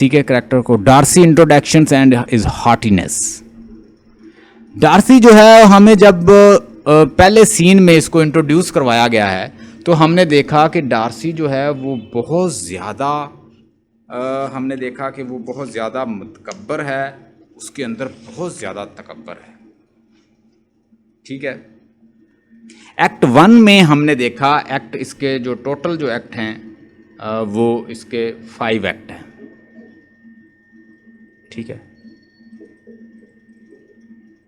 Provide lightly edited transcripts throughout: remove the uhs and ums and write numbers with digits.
ठीक है करेक्टर को। Darcy introduction and his haughtiness. Darcy जो है हमें जब पहले सीन में इसको इंट्रोड्यूस करवाया गया है तो हमने देखा कि डार्सी जो है वो बहुत ज़्यादा हमने देखा कि वो बहुत ज़्यादा मुतकब्बर है, उसके अंदर बहुत ज़्यादा तकब्बर है। ठीक है। एक्ट 1 में हमने देखा एक्ट इसके जो टोटल जो एक्ट हैं वो इसके 5 एक्ट हैं। ठीक है।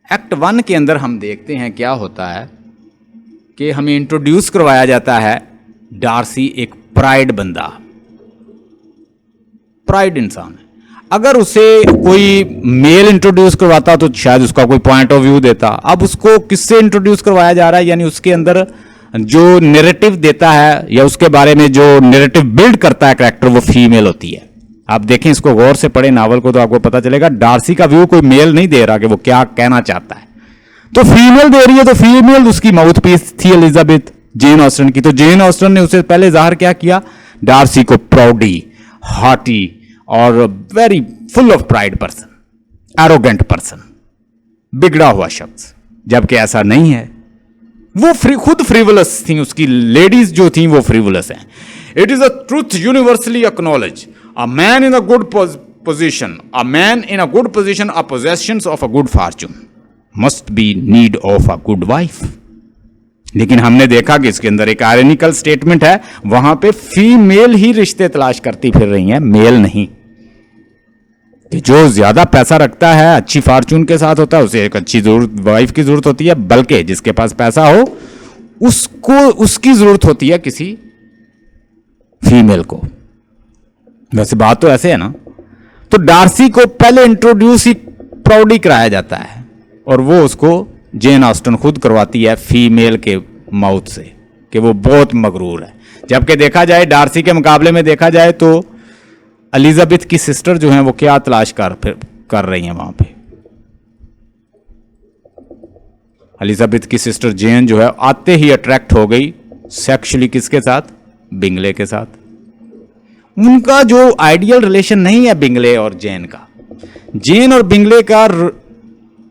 एक्ट 1 के अंदर हम देखते हैं क्या होता है कि हमें इंट्रोड्यूस करवाया जाता है डार्सी एक प्राइड बंदा, प्राइड इंसान है। अगर उसे कोई मेल इंट्रोड्यूस करवाता तो शायद उसका कोई पॉइंट ऑफ व्यू देता। अब उसको किससे इंट्रोड्यूस करवाया जा रहा है, यानी उसके अंदर जो नैरेटिव देता है या उसके बारे में जो नैरेटिव बिल्ड करता है कैरेक्टर वो फीमेल होती है। आप देखें इसको गौर से पढ़े नावल को तो आपको पता चलेगा डार्सी का व्यू कोई मेल नहीं दे रहा कि वो क्या कहना चाहता है, तो फीमेल दे रही है। तो फीमेल उसकी माउथ पीस थी एलिजाबेथ जेन ऑस्टन की। तो जेन ऑस्टन ने उसे पहले जाहिर क्या किया, डार्सी को प्राउडी, हॉटी और very full of pride person, arrogant person, बिगड़ा हुआ शख्स, जबकि ऐसा नहीं है। वो खुद फ्रीवलस थी, उसकी लेडीज जो थी वो फ्रीवलस हैं। It is a truth universally acknowledge, a man in a good position, a man in a good position are possessions of a good fortune, must be need of a good wife. लेकिन हमने देखा कि इसके अंदर एक ironical statement है, वहां पे फीमेल ही रिश्ते तलाश करती फिर रही हैं, मेल नहीं। कि जो ज्यादा पैसा रखता है, अच्छी फॉर्चून के साथ होता है, उसे एक अच्छी वाइफ की जरूरत होती है, बल्कि जिसके पास पैसा हो उसको उसकी जरूरत होती है किसी फीमेल को। वैसे बात तो ऐसे है ना। तो डार्सी को पहले इंट्रोड्यूस ही प्राउडली कराया जाता है और वो उसको जेन ऑस्टन खुद करवाती है फीमेल के माउथ से कि वो बहुत मगरूर है। जबकि देखा जाए डार्सी के मुकाबले में देखा जाए तो एलिजाबेथ की सिस्टर जो हैं वो क्या तलाश कर रही हैं वहां पे। एलिजाबेथ की सिस्टर जेन जो है आते ही अट्रैक्ट हो गई सेक्सुअली किसके साथ, बिंगले के साथ। उनका जो आइडियल रिलेशन नहीं है बिंगले और जेन का, जेन और बिंगले का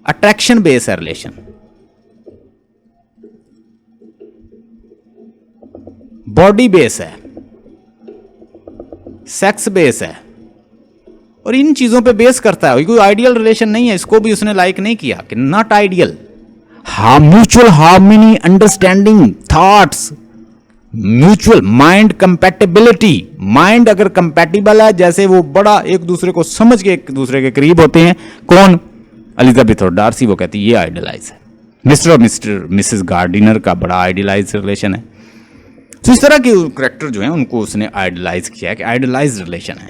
अट्रैक्शन बेस है रिलेशन, बॉडी बेस है, सेक्स बेस है और इन चीजों पे बेस करता है। कोई आइडियल रिलेशन नहीं है। इसको भी उसने लाइक नहीं किया कि not ideal. Mutual harmony, understanding, thoughts, mutual mind compatibility. Mind अगर कंपैटिबल है, जैसे वो बड़ा एक दूसरे को समझ के एक दूसरे के करीब होते हैं, कौन, एलिजाबेथ और डार्सी, वो कहती है ये आइडियलाइज है। मिस्टर और मिसेस गार्डिनर का बड़ा आइडियलाइज रिलेशन है। तो इस तरह के कैरेक्टर जो हैं उनको उसने आइडियलाइज किया है कि आइडियलाइज रिलेशन है।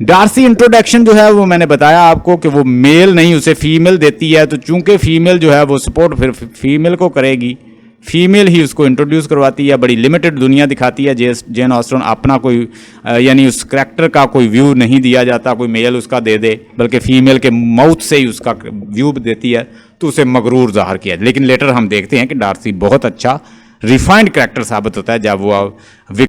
डार्सी इंट्रोडक्शन जो है वो मैंने बताया आपको कि वो मेल नहीं, उसे फीमेल देती है। तो चूंकि फीमेल जो है वो सपोर्ट फिर फीमेल को करेगी, फीमेल ही उसको इंट्रोड्यूस करवाती है, बड़ी लिमिटेड दुनिया दिखाती है। जेन ऑस्टन अपना कोई यानी उस कैरेक्टर का कोई व्यू नहीं दिया जाता, कोई मेल उसका दे दे, बल्कि फीमेल के माउथ से ही उसका व्यू देती है, तो उसे मगरूर जाहिर किया। लेकिन लेटर हम देखते हैं कि डार्सी बहुत अच्छा रिफाइंड कैरेक्टर साबित होता है जब वो